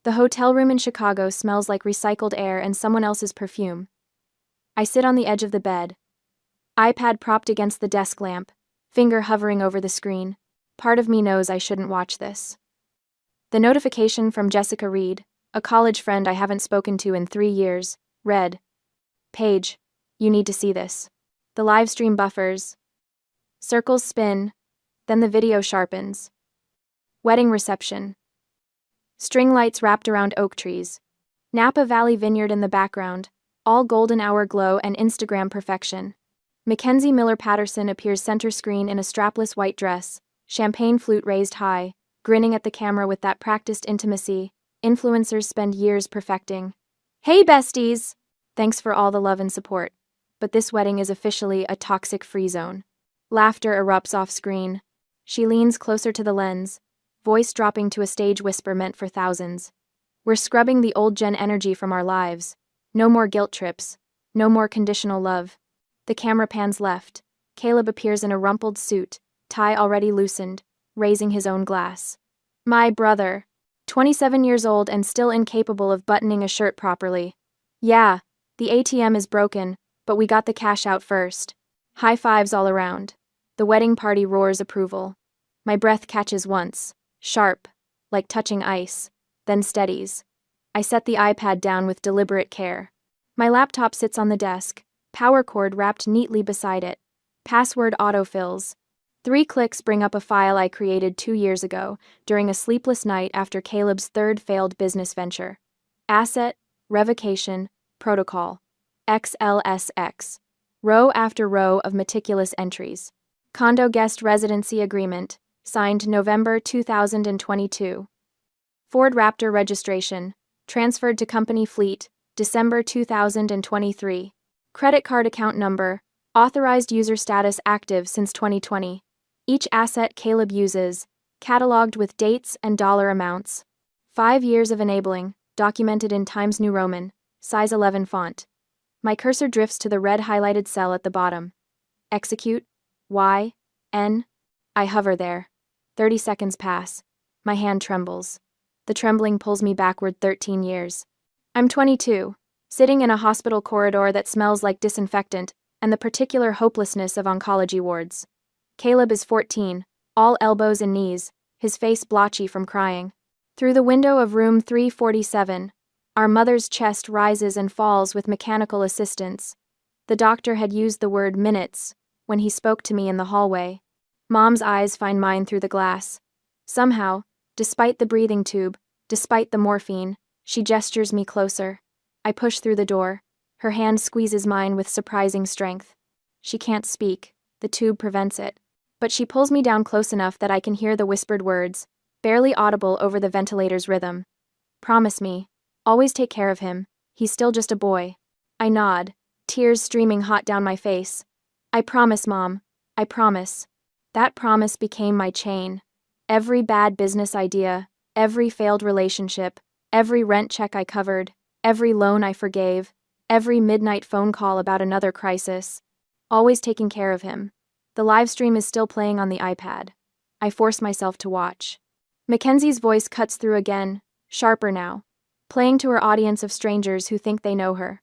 The hotel room in Chicago smells like recycled air and someone else's perfume. I sit on the edge of the bed, iPad propped against the desk lamp, finger hovering over the screen. Part of me knows I shouldn't watch this. The notification from Jessica Reed, a college friend I haven't spoken to in 3 years, read, "Paige, you need to see this." The live stream buffers. Circles spin, then the video sharpens. Wedding reception. String lights wrapped around oak trees. Napa Valley Vineyard in the background, all golden hour glow and Instagram perfection. Mackenzie Miller Patterson appears center screen in a strapless white dress, champagne flute raised high, grinning at the camera with that practiced intimacy influencers spend years perfecting. "Hey besties! Thanks for all the love and support. But this wedding is officially a toxic-free zone." Laughter erupts off screen. She leans closer to the lens, voice dropping to a stage whisper meant for thousands. "We're scrubbing the old gen energy from our lives. No more guilt trips. No more conditional love." The camera pans left. Caleb appears in a rumpled suit, tie already loosened, raising his own glass. My brother. 27 years old and still incapable of buttoning a shirt properly. "Yeah, the ATM is broken, but we got the cash out first." High fives all around. The wedding party roars approval. My breath catches once, sharp, like touching ice, then steadies. I set the iPad down with deliberate care. My laptop sits on the desk, power cord wrapped neatly beside it. Password autofills. 3 clicks bring up a file I created 2 years ago, during a sleepless night after Caleb's third failed business venture. Asset, revocation, protocol. XLSX. Row after row of meticulous entries. Condo guest residency agreement, signed November 2022. Ford Raptor registration, transferred to company fleet, December 2023. Credit card account number, authorized user status active since 2020. Each asset Caleb uses, cataloged with dates and dollar amounts. 5 years of enabling, documented in Times New Roman, size 11 font. My cursor drifts to the red highlighted cell at the bottom. Execute. Y. N. I hover there. 30 seconds pass. My hand trembles. The trembling pulls me backward 13 years. I'm 22, sitting in a hospital corridor that smells like disinfectant and the particular hopelessness of oncology wards. Caleb is 14, all elbows and knees, his face blotchy from crying. Through the window of room 347, our mother's chest rises and falls with mechanical assistance. The doctor had used the word minutes when he spoke to me in the hallway. Mom's eyes find mine through the glass. Somehow, despite the breathing tube, despite the morphine, she gestures me closer. I push through the door. Her hand squeezes mine with surprising strength. She can't speak. The tube prevents it. But she pulls me down close enough that I can hear the whispered words, barely audible over the ventilator's rhythm. "Promise me. Always take care of him. He's still just a boy." I nod, tears streaming hot down my face. "I promise, Mom. I promise." That promise became my chain. Every bad business idea, every failed relationship, every rent check I covered, every loan I forgave, every midnight phone call about another crisis. Always taking care of him. The live stream is still playing on the iPad. I force myself to watch. Mackenzie's voice cuts through again, sharper now, playing to her audience of strangers who think they know her.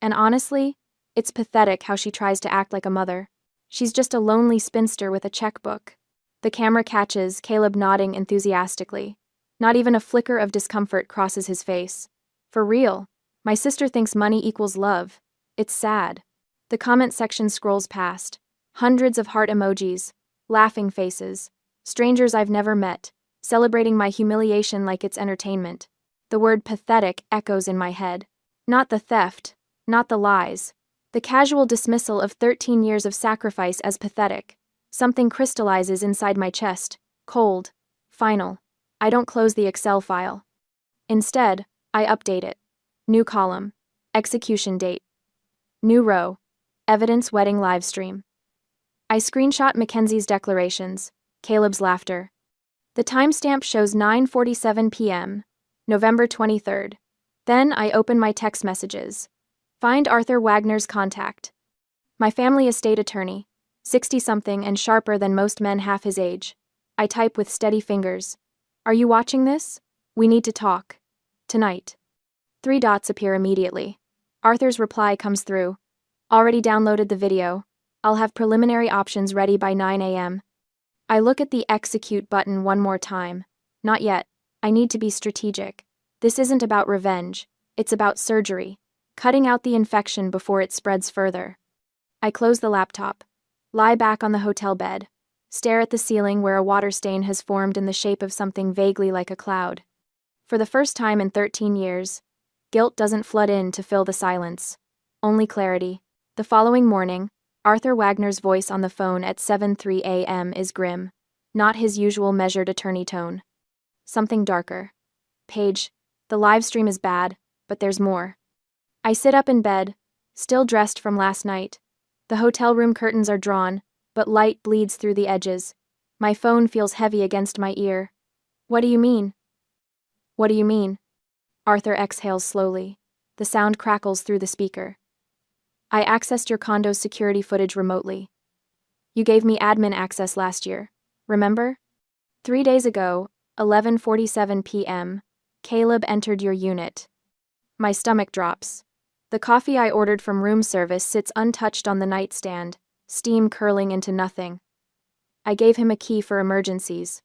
And honestly, it's pathetic how she tries to act like a mother. She's just a lonely spinster with a checkbook. The camera catches Caleb nodding enthusiastically. Not even a flicker of discomfort crosses his face. For real, my sister thinks money equals love. It's sad. The comment section scrolls past. Hundreds of heart emojis, laughing faces, strangers I've never met, celebrating my humiliation like it's entertainment. The word pathetic echoes in my head. Not the theft, not the lies. The casual dismissal of 13 years of sacrifice as pathetic. Something crystallizes inside my chest, cold, final. I don't close the Excel file. Instead, I update it. New column. Execution date. New row. Evidence wedding livestream. I screenshot Mackenzie's declarations, Caleb's laughter. The timestamp shows 9:47 p.m., November 23rd. Then I open my text messages. Find Arthur Wagner's contact. My family estate attorney, 60-something and sharper than most men half his age. I type with steady fingers. "Are you watching this? We need to talk." Tonight. 3 dots appear immediately. Arthur's reply comes through. Already downloaded the video. I'll have preliminary options ready by 9 a.m. I look at the execute button one more time. Not yet. I need to be strategic. This isn't about revenge. It's about surgery. Cutting out the infection before it spreads further. I close the laptop. Lie back on the hotel bed. Stare at the ceiling where a water stain has formed in the shape of something vaguely like a cloud. For the first time in 13 years, guilt doesn't flood in to fill the silence. Only clarity. The following morning, Arthur Wagner's voice on the phone at 7:03 a.m. is grim. Not his usual measured attorney tone. Something darker. Paige, the live stream is bad, but there's more. I sit up in bed, still dressed from last night. The hotel room curtains are drawn, but light bleeds through the edges. My phone feels heavy against my ear. What do you mean? What do you mean? Arthur exhales slowly. The sound crackles through the speaker. I accessed your condo's security footage remotely. You gave me admin access last year, remember? 3 days ago, 11:47 p.m., Caleb entered your unit. My stomach drops. The coffee I ordered from room service sits untouched on the nightstand, steam curling into nothing. I gave him a key for emergencies.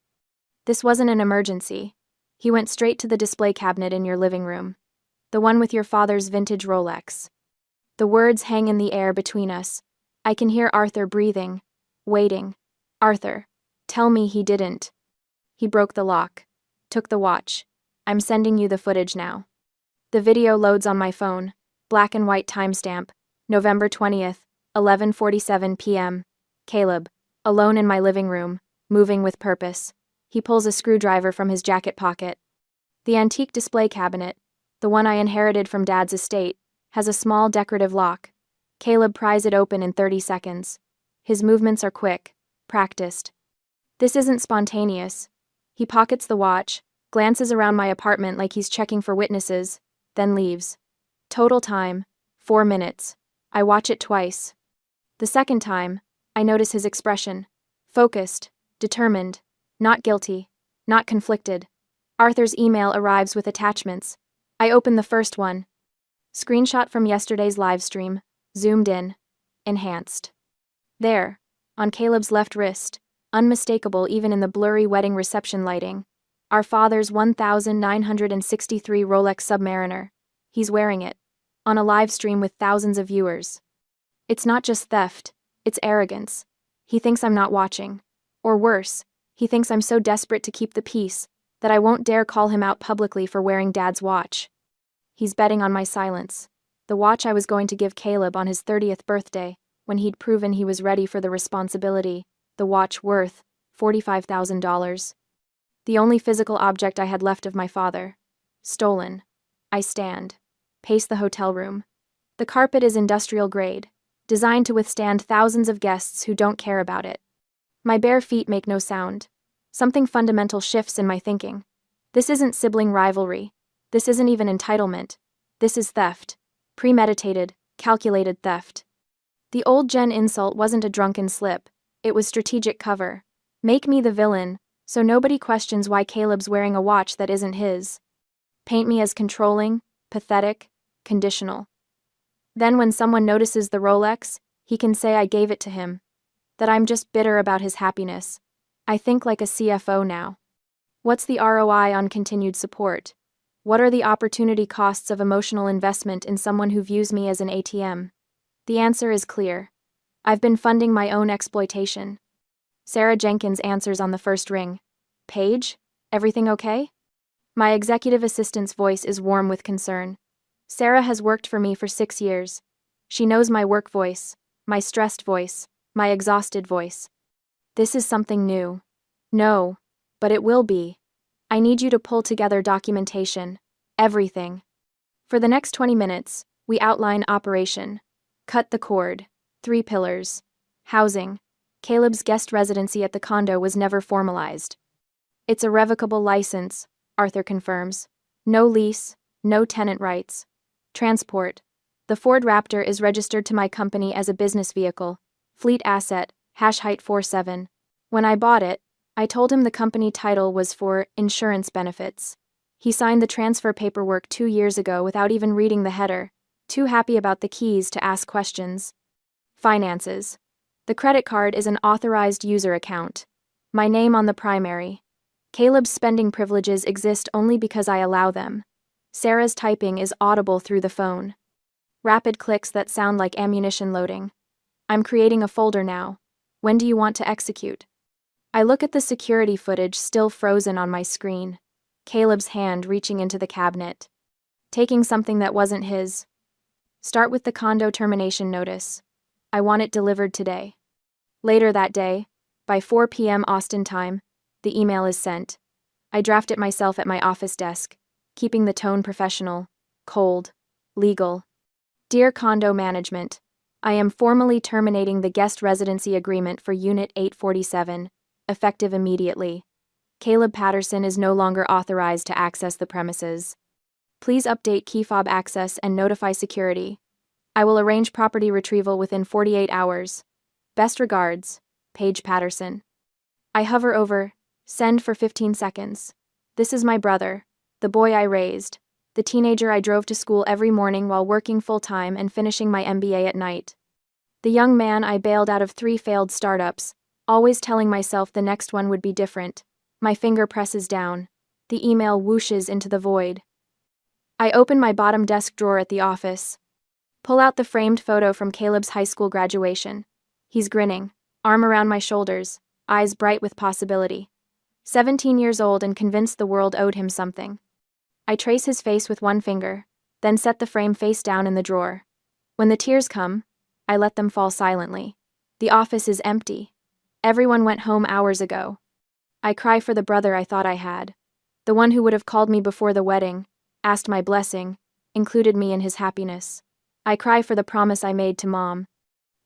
This wasn't an emergency. He went straight to the display cabinet in your living room. The one with your father's vintage Rolex. The words hang in the air between us. I can hear Arthur breathing, waiting. Arthur, tell me he didn't. He broke the lock. Took the watch. I'm sending you the footage now. The video loads on my phone. Black and white timestamp. November 20th, 11:47 p.m. Caleb, alone in my living room, moving with purpose. He pulls a screwdriver from his jacket pocket. The antique display cabinet, the one I inherited from Dad's estate, has a small decorative lock. Caleb pries it open in 30 seconds. His movements are quick, practiced. This isn't spontaneous. He pockets the watch, glances around my apartment like he's checking for witnesses, then leaves. Total time, 4 minutes. I watch it twice. The second time, I notice his expression. Focused, determined, not guilty, not conflicted. Arthur's email arrives with attachments. I open the first one. Screenshot from yesterday's live stream, zoomed in, enhanced. There, on Caleb's left wrist, unmistakable even in the blurry wedding reception lighting, our father's 1963 Rolex Submariner. He's wearing it, on a live stream with thousands of viewers. It's not just theft, it's arrogance. He thinks I'm not watching. Or worse, he thinks I'm so desperate to keep the peace that I won't dare call him out publicly for wearing Dad's watch. He's betting on my silence. The watch I was going to give Caleb on his 30th birthday, when he'd proven he was ready for the responsibility, the watch worth $45,000. The only physical object I had left of my father. Stolen. I stand. Pace the hotel room. The carpet is industrial grade, designed to withstand thousands of guests who don't care about it. My bare feet make no sound. Something fundamental shifts in my thinking. This isn't sibling rivalry. This isn't even entitlement. This is theft. Premeditated, calculated theft. The old gen insult wasn't a drunken slip. It was strategic cover. Make me the villain, so nobody questions why Caleb's wearing a watch that isn't his. Paint me as controlling, pathetic, conditional. Then when someone notices the Rolex, he can say I gave it to him. That I'm just bitter about his happiness. I think like a CFO now. What's the ROI on continued support? What are the opportunity costs of emotional investment in someone who views me as an ATM? The answer is clear. I've been funding my own exploitation. Sarah Jenkins answers on the first ring. Paige, everything okay? My executive assistant's voice is warm with concern. Sarah has worked for me for 6 years. She knows my work voice, my stressed voice, my exhausted voice. This is something new. No, but it will be. I need you to pull together documentation. Everything. For the next 20 minutes, we outline operation. Cut the cord. 3 pillars. Housing. Caleb's guest residency at the condo was never formalized. It's a revocable license, Arthur confirms. No lease, no tenant rights. Transport. The Ford Raptor is registered to my company as a business vehicle. Fleet asset, #height 47. When I bought it, I told him the company title was for insurance benefits. He signed the transfer paperwork 2 years ago without even reading the header, too happy about the keys to ask questions. Finances. The credit card is an authorized user account. My name on the primary. Caleb's spending privileges exist only because I allow them. Sarah's typing is audible through the phone. Rapid clicks that sound like ammunition loading. I'm creating a folder now. When do you want to execute? I look at the security footage still frozen on my screen. Caleb's hand reaching into the cabinet. Taking something that wasn't his. Start with the condo termination notice. I want it delivered today. Later that day, by 4 p.m. Austin time, the email is sent. I draft it myself at my office desk, keeping the tone professional, cold, legal. Dear Condo Management, I am formally terminating the guest residency agreement for Unit 847, effective immediately. Caleb Patterson is no longer authorized to access the premises. Please update key fob access and notify security. I will arrange property retrieval within 48 hours. Best regards, Paige Patterson. I hover over, send for 15 seconds. This is my brother, the boy I raised, the teenager I drove to school every morning while working full-time and finishing my MBA at night. The young man I bailed out of 3 failed startups, always telling myself the next one would be different. My finger presses down. The email whooshes into the void. I open my bottom desk drawer at the office. Pull out the framed photo from Caleb's high school graduation. He's grinning, arm around my shoulders, eyes bright with possibility. 17 years old and convinced the world owed him something. I trace his face with one finger, then set the frame face down in the drawer. When the tears come, I let them fall silently. The office is empty. Everyone went home hours ago. I cry for the brother I thought I had. The one who would have called me before the wedding, asked my blessing, included me in his happiness. I cry for the promise I made to Mom.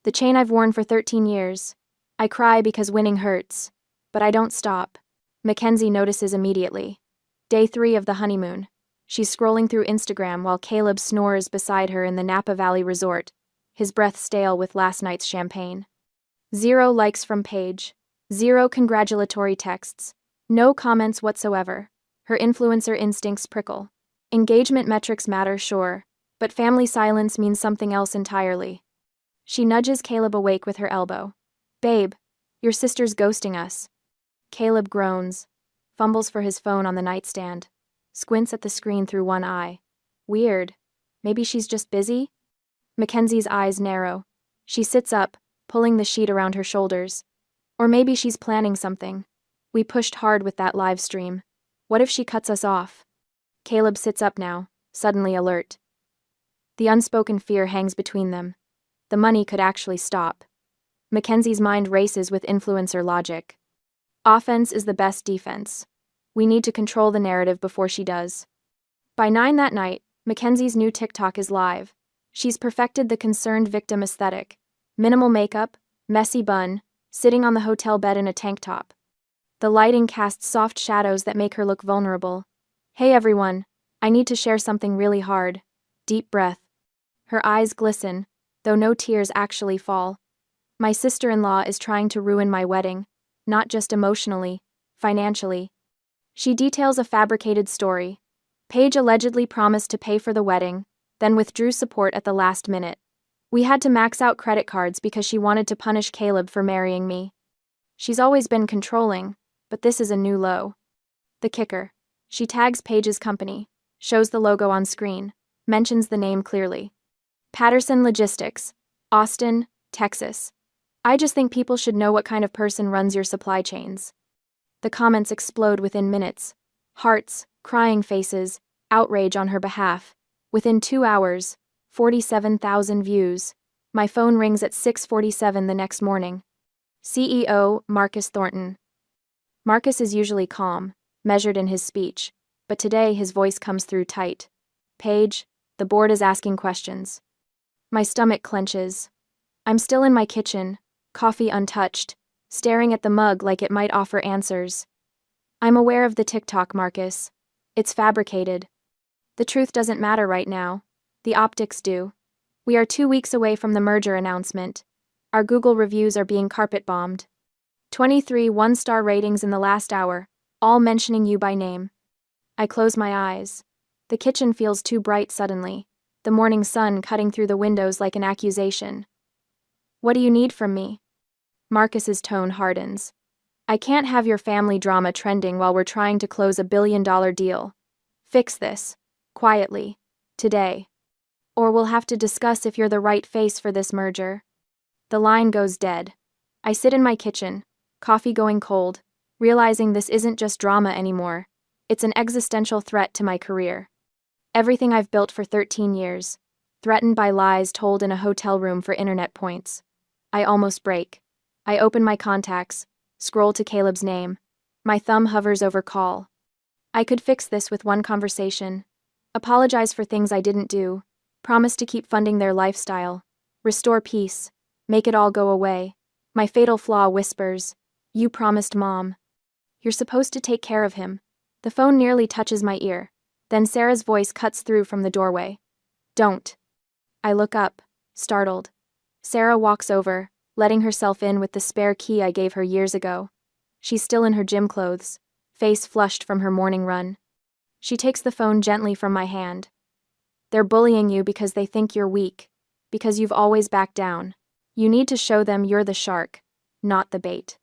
The chain I've worn for 13 years. I cry because winning hurts. But I don't stop. Mackenzie notices immediately. Day 3 of the honeymoon. She's scrolling through Instagram while Caleb snores beside her in the Napa Valley resort, his breath stale with last night's champagne. 0 likes from Paige. 0 congratulatory texts. No comments whatsoever. Her influencer instincts prickle. Engagement metrics matter, sure, but family silence means something else entirely. She nudges Caleb awake with her elbow. Babe, your sister's ghosting us. Caleb groans, fumbles for his phone on the nightstand, squints at the screen through one eye. Weird. Maybe she's just busy? Mackenzie's eyes narrow. She sits up, pulling the sheet around her shoulders. Or maybe she's planning something. We pushed hard with that live stream. What if she cuts us off? Caleb sits up now, suddenly alert. The unspoken fear hangs between them. The money could actually stop. Mackenzie's mind races with influencer logic. Offense is the best defense. We need to control the narrative before she does. By 9 that night, Mackenzie's new TikTok is live. She's perfected the concerned victim aesthetic. Minimal makeup, messy bun, sitting on the hotel bed in a tank top. The lighting casts soft shadows that make her look vulnerable. Hey everyone, I need to share something really hard. Deep breath. Her eyes glisten, though no tears actually fall. My sister-in-law is trying to ruin my wedding, not just emotionally, financially. She details a fabricated story. Paige allegedly promised to pay for the wedding, then withdrew support at the last minute. We had to max out credit cards because she wanted to punish Caleb for marrying me. She's always been controlling, but this is a new low. The kicker. She tags Paige's company, shows the logo on screen, mentions the name clearly. Patterson Logistics, Austin, Texas. I just think people should know what kind of person runs your supply chains. The comments explode within minutes. Hearts, crying faces, outrage on her behalf. Within 2 hours, 47,000 views. My phone rings at 6:47 the next morning. CEO, Marcus Thornton. Marcus is usually calm, measured in his speech, but today his voice comes through tight. Paige, the board is asking questions. My stomach clenches. I'm still in my kitchen, coffee untouched, staring at the mug like it might offer answers. I'm aware of the TikTok, Marcus. It's fabricated. The truth doesn't matter right now. The optics do. We are 2 weeks away from the merger announcement. Our Google reviews are being carpet-bombed. 23 one-star ratings in the last hour, all mentioning you by name. I close my eyes. The kitchen feels too bright suddenly, the morning sun cutting through the windows like an accusation. What do you need from me? Marcus's tone hardens. I can't have your family drama trending while we're trying to close a billion-dollar deal. Fix this. Quietly. Today. Or we'll have to discuss if you're the right face for this merger. The line goes dead. I sit in my kitchen, coffee going cold, realizing this isn't just drama anymore. It's an existential threat to my career. Everything I've built for 13 years, threatened by lies told in a hotel room for internet points. I almost break. I open my contacts, scroll to Caleb's name. My thumb hovers over call. I could fix this with one conversation. Apologize for things I didn't do. Promise to keep funding their lifestyle. Restore peace. Make it all go away. My fatal flaw whispers, "You promised Mom. You're supposed to take care of him." The phone nearly touches my ear. Then Sarah's voice cuts through from the doorway. "Don't." I look up, startled. Sarah walks over, letting herself in with the spare key I gave her years ago. She's still in her gym clothes, face flushed from her morning run. She takes the phone gently from my hand. "They're bullying you because they think you're weak, because you've always backed down. You need to show them you're the shark, not the bait."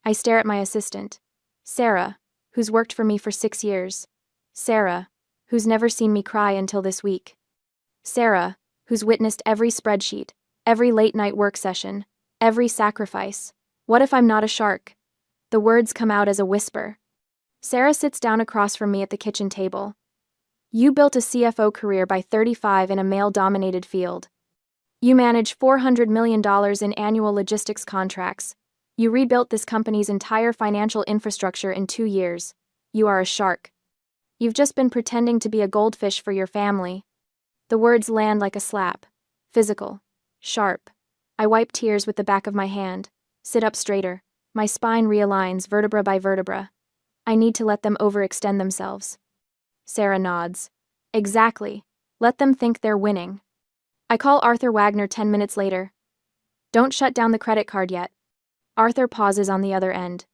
I stare at my assistant, Sarah, who's worked for me for 6 years. Sarah, who's never seen me cry until this week. Sarah, who's witnessed every spreadsheet, every late-night work session, every sacrifice. What if I'm not a shark? The words come out as a whisper. Sarah sits down across from me at the kitchen table. "You built a CFO career by 35 in a male-dominated field. You manage $400 million in annual logistics contracts. You rebuilt this company's entire financial infrastructure in 2 years. You are a shark. You've just been pretending to be a goldfish for your family." The words land like a slap. Physical. Sharp. I wipe tears with the back of my hand, sit up straighter. My spine realigns vertebra by vertebra. I need to let them overextend themselves. Sarah nods. "Exactly. Let them think they're winning." I call Arthur Wagner 10 minutes later. "Don't shut down the credit card yet." Arthur pauses on the other end.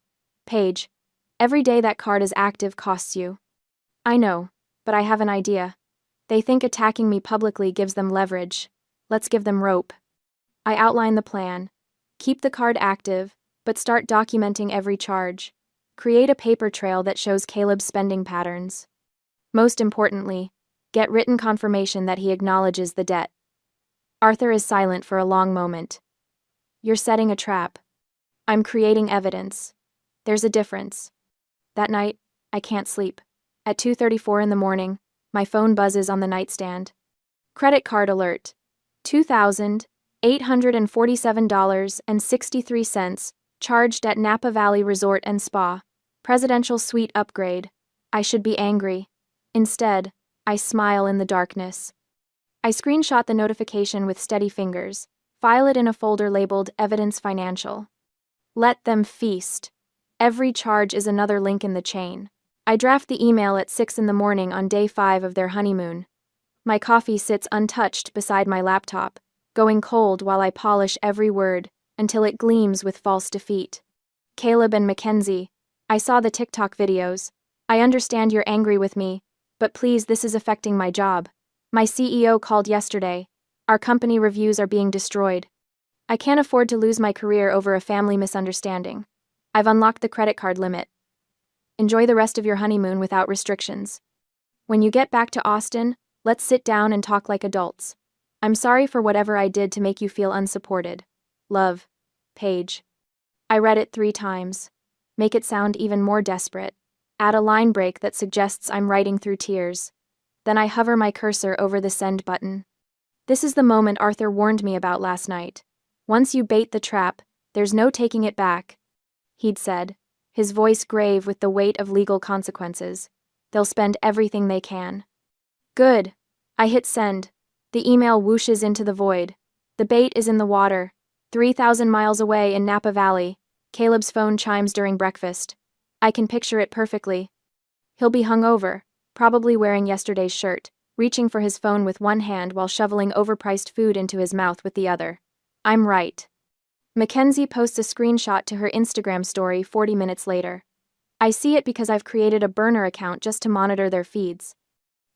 "Paige, every day that card is active costs you." "I know, but I have an idea. They think attacking me publicly gives them leverage. Let's give them rope." I outline the plan. Keep the card active, but start documenting every charge. Create a paper trail that shows Caleb's spending patterns. Most importantly, get written confirmation that he acknowledges the debt. Arthur is silent for a long moment. "You're setting a trap." "I'm creating evidence. There's a difference." That night, I can't sleep. At 2:34 in the morning, my phone buzzes on the nightstand. Credit card alert. $2,847.63 charged at Napa Valley Resort and Spa. Presidential suite upgrade. I should be angry. Instead, I smile in the darkness. I screenshot the notification with steady fingers, file it in a folder labeled Evidence Financial. Let them feast. Every charge is another link in the chain. I draft the email at 6 in the morning on day 5 of their honeymoon. My coffee sits untouched beside my laptop, going cold while I polish every word until it gleams with false defeat. "Caleb and Mackenzie, I saw the TikTok videos. I understand you're angry with me, but please, this is affecting my job. My CEO called yesterday. Our company reviews are being destroyed. I can't afford to lose my career over a family misunderstanding. I've unlocked the credit card limit. Enjoy the rest of your honeymoon without restrictions. When you get back to Austin, let's sit down and talk like adults. I'm sorry for whatever I did to make you feel unsupported. Love, Paige." I read it 3 times. Make it sound even more desperate. Add a line break that suggests I'm writing through tears. Then I hover my cursor over the send button. This is the moment Arthur warned me about last night. "Once you bait the trap, there's no taking it back," he'd said, his voice grave with the weight of legal consequences. "They'll spend everything they can." Good. I hit send. The email whooshes into the void. The bait is in the water. 3,000 miles away in Napa Valley, Caleb's phone chimes during breakfast. I can picture it perfectly. He'll be hungover, probably wearing yesterday's shirt, reaching for his phone with one hand while shoveling overpriced food into his mouth with the other. I'm right. Mackenzie posts a screenshot to her Instagram story 40 minutes later. I see it because I've created a burner account just to monitor their feeds.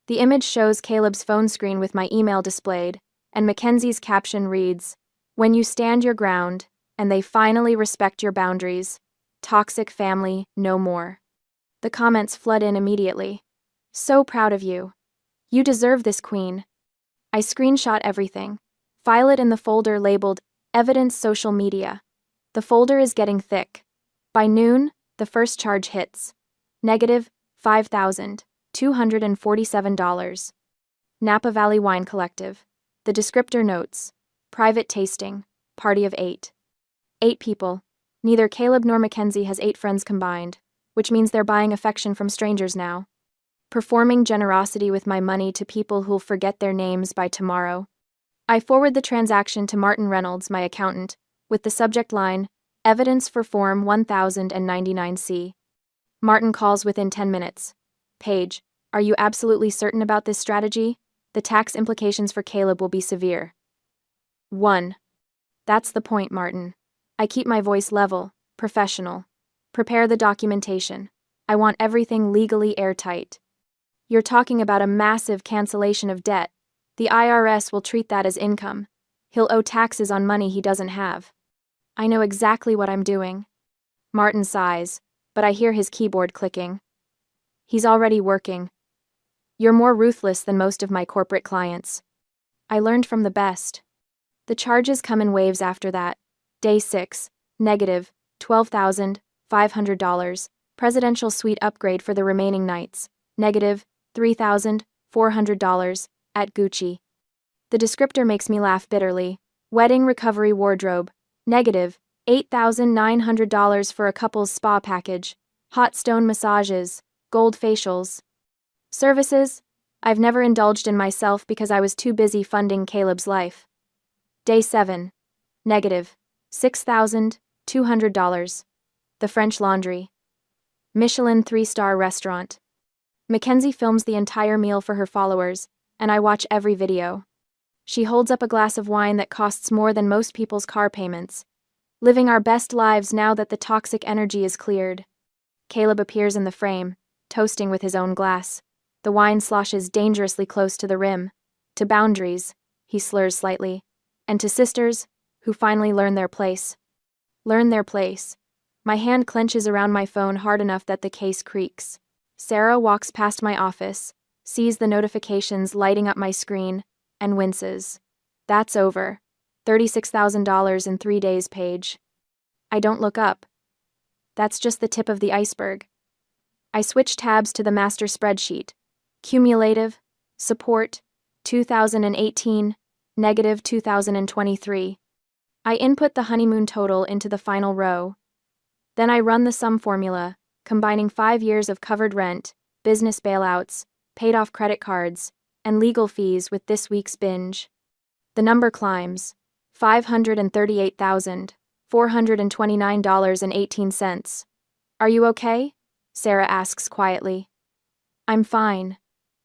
The image shows Caleb's phone screen with my email displayed, and Mackenzie's caption reads, "When you stand your ground, and they finally respect your boundaries, toxic family, no more." The comments flood in immediately. "So proud of you. You deserve this, queen." I screenshot everything. File it in the folder labeled Evidence Social Media. The folder is getting thick. By noon, the first charge hits. Negative $5,247. Napa Valley Wine Collective. The descriptor notes. Private tasting. Party of 8. 8 people. Neither Caleb nor Mackenzie has 8 friends combined, which means they're buying affection from strangers now. Performing generosity with my money to people who'll forget their names by tomorrow. I forward the transaction to Martin Reynolds, my accountant, with the subject line, Evidence for Form 1099C. Martin calls within 10 minutes. "Paige, are you absolutely certain about this strategy? The tax implications for Caleb will be severe." 1. That's the point, Martin. I keep my voice level, professional. Prepare the documentation. I want everything legally airtight. You're talking about a massive cancellation of debt. The IRS will treat that as income. He'll owe taxes on money he doesn't have. I know exactly what I'm doing. Martin sighs, but I hear his keyboard clicking. He's already working. You're more ruthless than most of my corporate clients. I learned from the best. The charges come in waves after that. Day 6, negative $12,500. Presidential suite upgrade for the remaining nights. Negative $3,400 at Gucci. The descriptor makes me laugh bitterly. Wedding recovery wardrobe. Negative $8,900 for a couple's spa package. Hot stone massages. Gold facials. Services? I've never indulged in myself because I was too busy funding Caleb's life. Day 7. Negative $6,200. The French Laundry. Michelin 3-star restaurant. Mackenzie films the entire meal for her followers, and I watch every video. She holds up a glass of wine that costs more than most people's car payments. Living our best lives now that the toxic energy is cleared. Caleb appears in the frame, toasting with his own glass. The wine sloshes dangerously close to the rim. To boundaries, he slurs slightly. And to sisters, who finally learn their place. Learn their place. My hand clenches around my phone hard enough that the case creaks. Sarah walks past my office, sees the notifications lighting up my screen, and winces. That's over. $36,000 in 3 days, Paige. I don't look up. That's just the tip of the iceberg. I switch tabs to the master spreadsheet. Cumulative, support, 2018, negative 2023. I input the honeymoon total into the final row. Then I run the sum formula, combining 5 years of covered rent, business bailouts, paid-off credit cards, and legal fees with this week's binge. The number climbs, $538,429.18. Are you okay? Sarah asks quietly. I'm fine.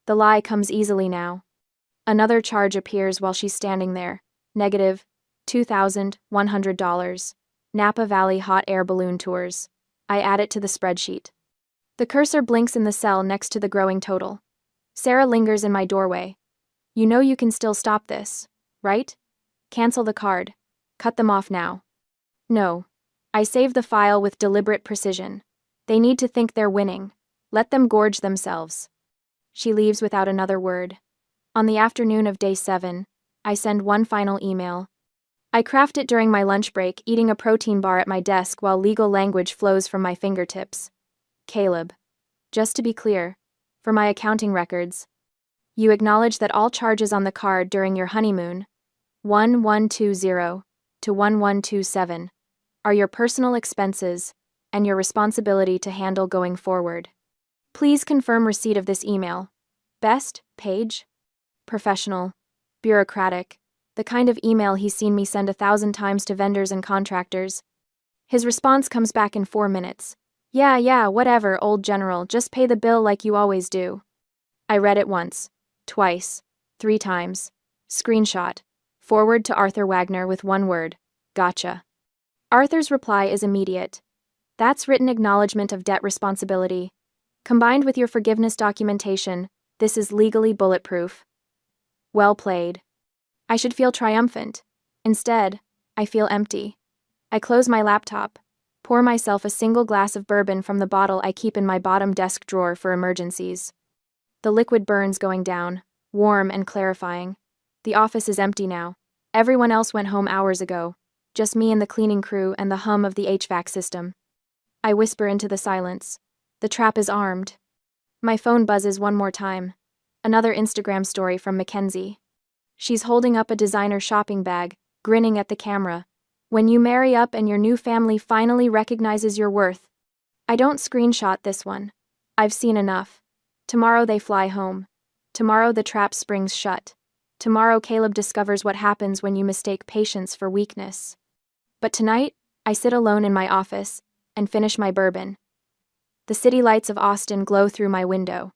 The lie comes easily now. Another charge appears while she's standing there. Negative $2,100. Napa Valley hot air balloon tours. I add it to the spreadsheet. The cursor blinks in the cell next to the growing total. Sarah lingers in my doorway. You know you can still stop this, right? Cancel the card. Cut them off now. No. I save the file with deliberate precision. They need to think they're winning. Let them gorge themselves. She leaves without another word. On the afternoon of day 7, I send one final email. I craft it during my lunch break, eating a protein bar at my desk while legal language flows from my fingertips. Caleb. Just to be clear, for my accounting records, you acknowledge that all charges on the card during your honeymoon, 1120 to 1127, are your personal expenses and your responsibility to handle going forward. Please confirm receipt of this email. Best, Paige? Professional. Bureaucratic. The kind of email he's seen me send 1,000 times to vendors and contractors. His response comes back in 4 minutes. Yeah, whatever, old general, just pay the bill like you always do. I read it once, twice, 3 times. Screenshot. Forward to Arthur Wagner with one word. Gotcha. Arthur's reply is immediate. That's written acknowledgement of debt responsibility. Combined with your forgiveness documentation, this is legally bulletproof. Well played. I should feel triumphant. Instead, I feel empty. I close my laptop, pour myself a single glass of bourbon from the bottle I keep in my bottom desk drawer for emergencies. The liquid burns going down, warm and clarifying. The office is empty now. Everyone else went home hours ago. Just me and the cleaning crew and the hum of the HVAC system. I whisper into the silence. The trap is armed. My phone buzzes one more time. Another Instagram story from Mackenzie. She's holding up a designer shopping bag, grinning at the camera. When you marry up and your new family finally recognizes your worth. I don't screenshot this one. I've seen enough. Tomorrow they fly home. Tomorrow the trap springs shut. Tomorrow Caleb discovers what happens when you mistake patience for weakness. But tonight, I sit alone in my office and finish my bourbon. The city lights of Austin glow through my window.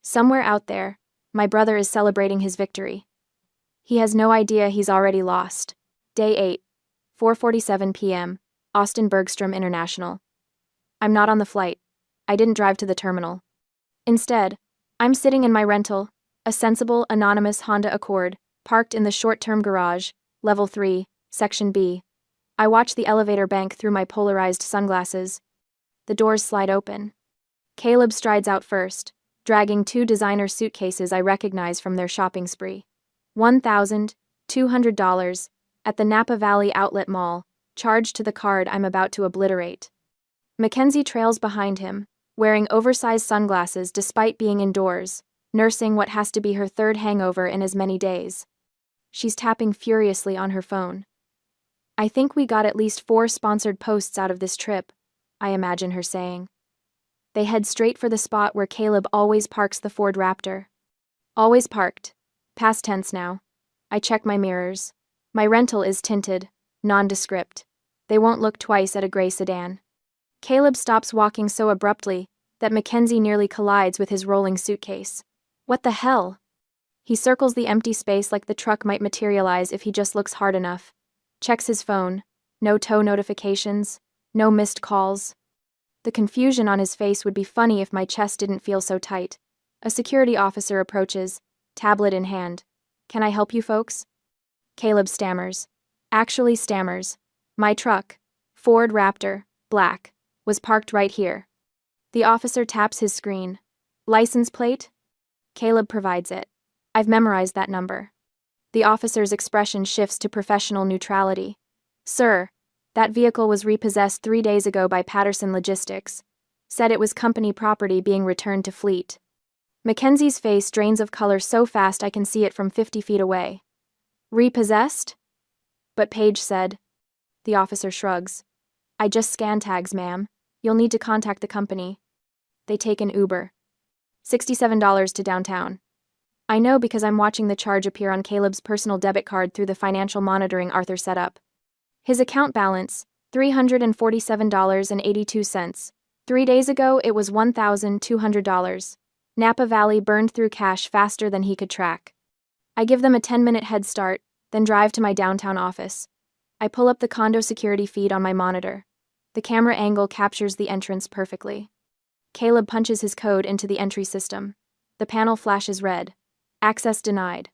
Somewhere out there, my brother is celebrating his victory. He has no idea he's already lost. Day 8, 4:47 p.m., Austin Bergstrom International. I'm not on the flight. I didn't drive to the terminal. Instead, I'm sitting in my rental, a sensible, anonymous Honda Accord, parked in the short-term garage, level 3, section B. I watch the elevator bank through my polarized sunglasses. The doors slide open. Caleb strides out first, dragging 2 designer suitcases I recognize from their shopping spree. $1,200 at the Napa Valley Outlet Mall, charged to the card I'm about to obliterate. Mackenzie trails behind him, wearing oversized sunglasses despite being indoors, nursing what has to be her 3rd hangover in as many days. She's tapping furiously on her phone. I think we got at least 4 sponsored posts out of this trip, I imagine her saying. They head straight for the spot where Caleb always parks the Ford Raptor. Always parked. Past tense now. I check my mirrors. My rental is tinted, nondescript. They won't look twice at a gray sedan. Caleb stops walking so abruptly that Mackenzie nearly collides with his rolling suitcase. What the hell? He circles the empty space like the truck might materialize if he just looks hard enough. Checks his phone. No tow notifications. No missed calls. The confusion on his face would be funny if my chest didn't feel so tight. A security officer approaches, tablet in hand. Can I help you folks? Caleb stammers. Actually stammers. My truck, Ford Raptor, black, was parked right here. The officer taps his screen. License plate? Caleb provides it. I've memorized that number. The officer's expression shifts to professional neutrality. Sir, that vehicle was repossessed 3 days ago by Patterson Logistics. Said it was company property being returned to fleet. Mackenzie's face drains of color so fast I can see it from 50 feet away. Repossessed? But Paige said. The officer shrugs. I just scan tags, ma'am. You'll need to contact the company. They take an Uber. $67 to downtown. I know because I'm watching the charge appear on Caleb's personal debit card through the financial monitoring Arthur set up. His account balance, $347.82. 3 days ago, it was $1,200. Napa Valley burned through cash faster than he could track. I give them a 10-minute head start, then drive to my downtown office. I pull up the condo security feed on my monitor. The camera angle captures the entrance perfectly. Caleb punches his code into the entry system. The panel flashes red. Access denied.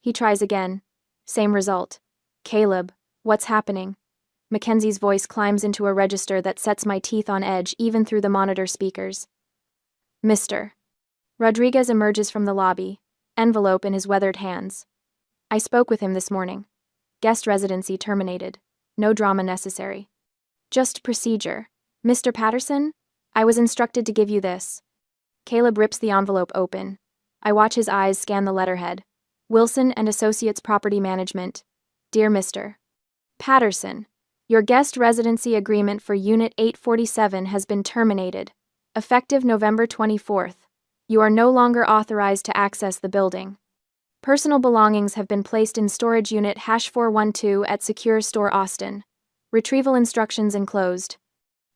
He tries again. Same result. Caleb, what's happening? Mackenzie's voice climbs into a register that sets my teeth on edge even through the monitor speakers. Mr. Rodriguez emerges from the lobby, envelope in his weathered hands. I spoke with him this morning. Guest residency terminated. No drama necessary. Just procedure. Mr. Patterson? I was instructed to give you this. Caleb rips the envelope open. I watch his eyes scan the letterhead. Wilson and Associates Property Management. Dear Mr. Patterson, your guest residency agreement for Unit 847 has been terminated. Effective November 24th. You are no longer authorized to access the building. Personal belongings have been placed in storage unit #412 at Secure Store Austin. Retrieval instructions enclosed.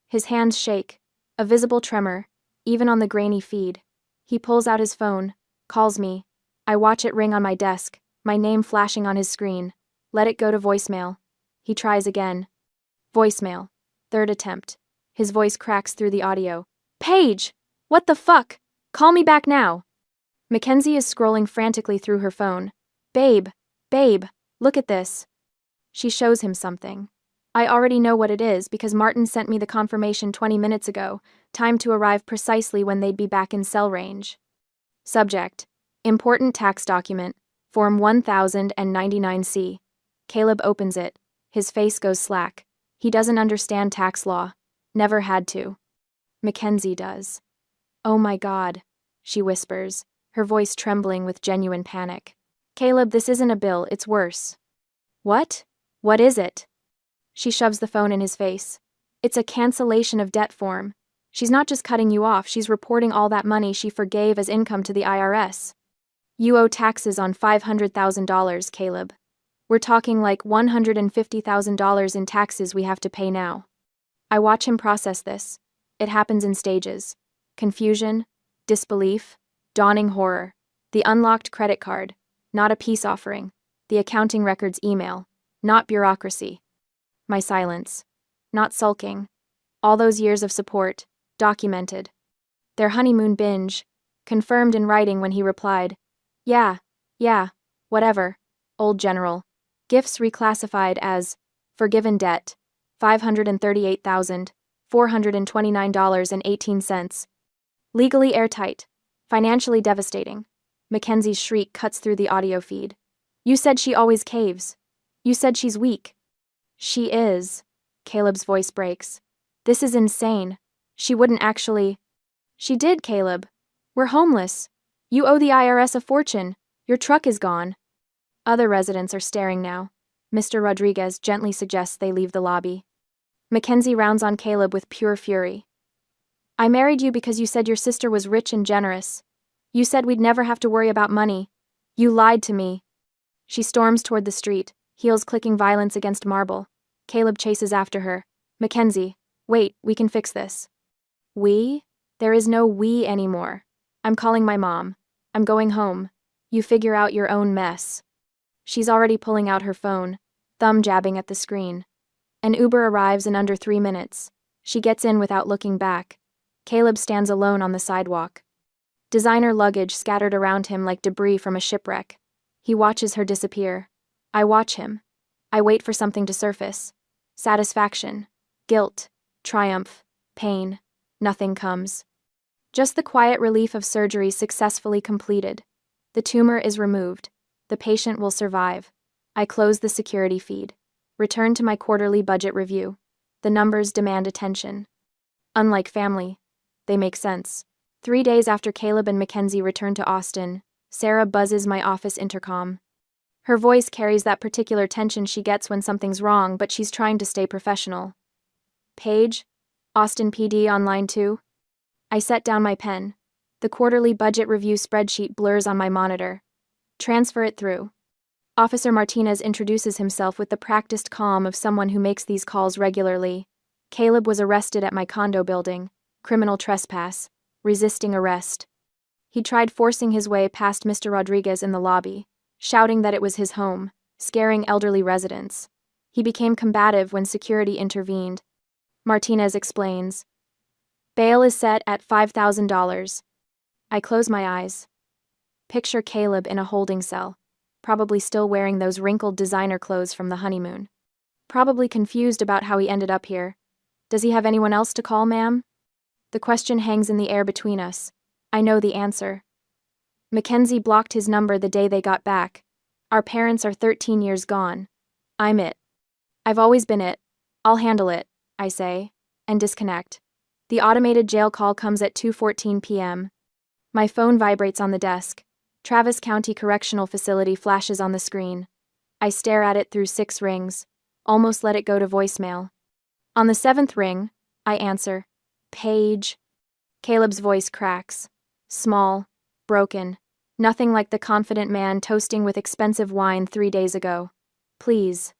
His hands shake, a visible tremor, even on the grainy feed. He pulls out his phone, calls me. I watch it ring on my desk, my name flashing on his screen. Let it go to voicemail. He tries again. Voicemail. 3rd attempt. His voice cracks through the audio. Paige! What the fuck? Call me back now. Mackenzie is scrolling frantically through her phone. Babe, look at this. She shows him something. I already know what it is because Martin sent me the confirmation 20 minutes ago, time to arrive precisely when they'd be back in cell range. Subject: Important tax document, Form 1099-C. Caleb opens it. His face goes slack. He doesn't understand tax law. Never had to. Mackenzie does. Oh my God, she whispers, her voice trembling with genuine panic. Caleb, this isn't a bill, it's worse. What? What is it? She shoves the phone in his face. It's a cancellation of debt form. She's not just cutting you off, she's reporting all that money she forgave as income to the IRS. You owe taxes on $500,000, Caleb. We're talking like $150,000 in taxes we have to pay now. I watch him process this. It happens in stages. Confusion, disbelief, dawning horror. The unlocked credit card, not a peace offering. The accounting records email, not bureaucracy. My silence. Not sulking. All those years of support, documented. Their honeymoon binge, confirmed in writing when he replied, Yeah, whatever, old general. Gifts reclassified as forgiven debt, $538,429.18. Legally airtight. Financially devastating. Mackenzie's shriek cuts through the audio feed. You said she always caves. You said she's weak. She is. Caleb's voice breaks. This is insane. She wouldn't actually. She did, Caleb. We're homeless. You owe the IRS a fortune. Your truck is gone. Other residents are staring now. Mr. Rodriguez gently suggests they leave the lobby. Mackenzie rounds on Caleb with pure fury. I married you because you said your sister was rich and generous. You said we'd never have to worry about money. You lied to me. She storms toward the street, heels clicking violence against marble. Caleb chases after her. Mackenzie, wait, we can fix this. We? There is no we anymore. I'm calling my mom. I'm going home. You figure out your own mess. She's already pulling out her phone, thumb jabbing at the screen. An Uber arrives in under 3 minutes. She gets in without looking back. Caleb stands alone on the sidewalk. Designer luggage scattered around him like debris from a shipwreck. He watches her disappear. I watch him. I wait for something to surface. Satisfaction, guilt, triumph, pain. Nothing comes. Just the quiet relief of surgery successfully completed. The tumor is removed. The patient will survive. I close the security feed. Return to my quarterly budget review. The numbers demand attention. Unlike family, they make sense. 3 days after Caleb and Mackenzie return to Austin, Sarah buzzes my office intercom. Her voice carries that particular tension she gets when something's wrong, but she's trying to stay professional. Paige, Austin PD on line 2. I set down my pen. The quarterly budget review spreadsheet blurs on my monitor. Transfer it through. Officer Martinez introduces himself with the practiced calm of someone who makes these calls regularly. Caleb was arrested at my condo building. Criminal trespass. Resisting arrest. He tried forcing his way past Mr. Rodriguez in the lobby, shouting that it was his home, scaring elderly residents. He became combative when security intervened. Martinez explains. Bail is set at $5,000. I close my eyes. Picture Caleb in a holding cell, probably still wearing those wrinkled designer clothes from the honeymoon. Probably confused about how he ended up here. Does he have anyone else to call, ma'am? The question hangs in the air between us. I know the answer. Mackenzie blocked his number the day they got back. Our parents are 13 years gone. I'm it. I've always been it. I'll handle it, I say, and disconnect. The automated jail call comes at 2:14 p.m. My phone vibrates on the desk. Travis County Correctional Facility flashes on the screen. I stare at it through 6 rings, almost let it go to voicemail. On the 7th ring, I answer. Paige. Caleb's voice cracks. Small, broken, nothing like the confident man toasting with expensive wine 3 days ago. Please.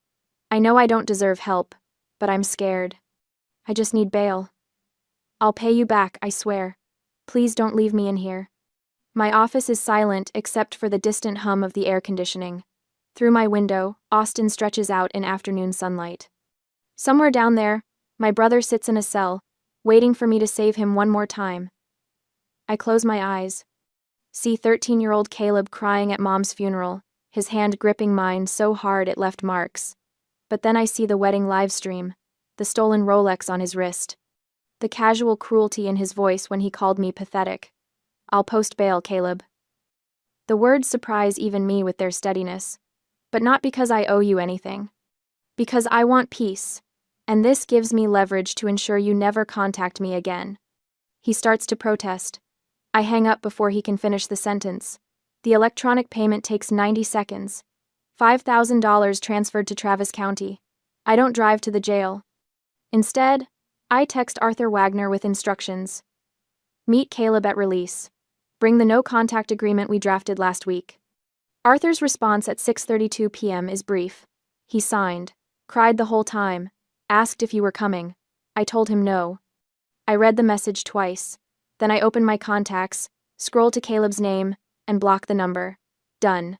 I know I don't deserve help, but I'm scared. I just need bail. I'll pay you back, I swear. Please don't leave me in here. My office is silent except for the distant hum of the air conditioning. Through my window, Austin stretches out in afternoon sunlight. Somewhere down there, my brother sits in a cell, waiting for me to save him one more time. I close my eyes. See 13-year-old Caleb crying at Mom's funeral, his hand gripping mine so hard it left marks. But then I see the wedding live stream, the stolen Rolex on his wrist, the casual cruelty in his voice when he called me pathetic. I'll post bail, Caleb. The words surprise even me with their steadiness. But not because I owe you anything. Because I want peace, and this gives me leverage to ensure you never contact me again. He starts to protest. I hang up before he can finish the sentence. The electronic payment takes 90 seconds. $5,000 transferred to Travis County. I don't drive to the jail. Instead, I text Arthur Wagner with instructions. Meet Caleb at release. Bring the no-contact agreement we drafted last week. Arthur's response at 6:32 p.m. is brief. He signed, cried the whole time, asked if you were coming. I told him no. I read the message twice. Then I opened my contacts, scrolled to Caleb's name, and blocked the number. Done.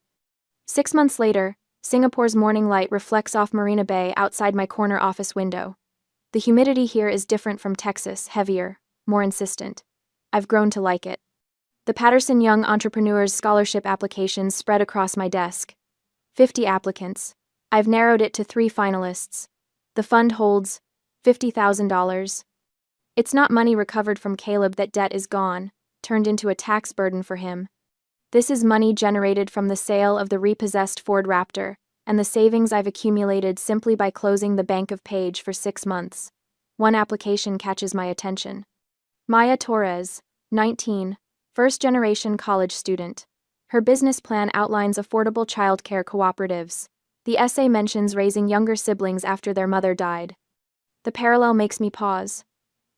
6 months later, Singapore's morning light reflects off Marina Bay outside my corner office window. The humidity here is different from Texas, heavier, more insistent. I've grown to like it. The Patterson Young Entrepreneurs Scholarship applications spread across my desk. 50 applicants. I've narrowed it to 3 finalists. The fund holds $50,000. It's not money recovered from Caleb. That debt is gone, turned into a tax burden for him. This is money generated from the sale of the repossessed Ford Raptor, and the savings I've accumulated simply by closing the Bank of Page for 6 months. One application catches my attention. Maya Torres, 19, first-generation college student. Her business plan outlines affordable childcare cooperatives. The essay mentions raising younger siblings after their mother died. The parallel makes me pause.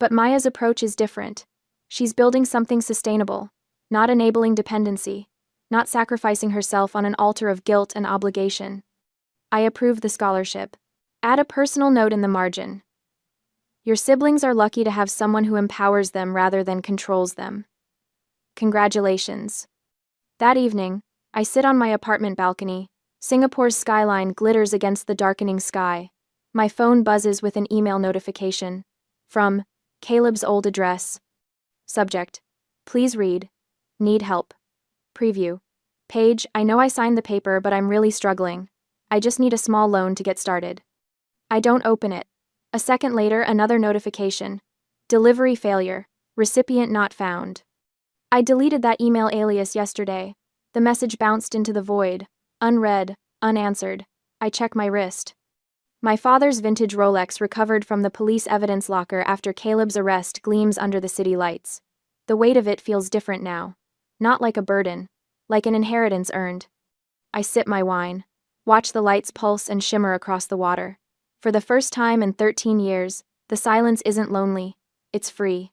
But Maya's approach is different. She's building something sustainable, not enabling dependency, not sacrificing herself on an altar of guilt and obligation. I approve the scholarship. Add a personal note in the margin. Your siblings are lucky to have someone who empowers them rather than controls them. Congratulations. That evening, I sit on my apartment balcony. Singapore's skyline glitters against the darkening sky. My phone buzzes with an email notification. From Caleb's old address. Subject: Please read. Need help. Preview. Page: I know I signed the paper, but I'm really struggling. I just need a small loan to get started. I don't open it. A second later, another notification. Delivery failure. Recipient not found. I deleted that email alias yesterday. The message bounced into the void. Unread, unanswered. I check my wrist. My father's vintage Rolex recovered from the police evidence locker after Caleb's arrest gleams under the city lights. The weight of it feels different now. Not like a burden. Like an inheritance earned. I sip my wine. Watch the lights pulse and shimmer across the water. For the first time in 13 years, the silence isn't lonely. It's free.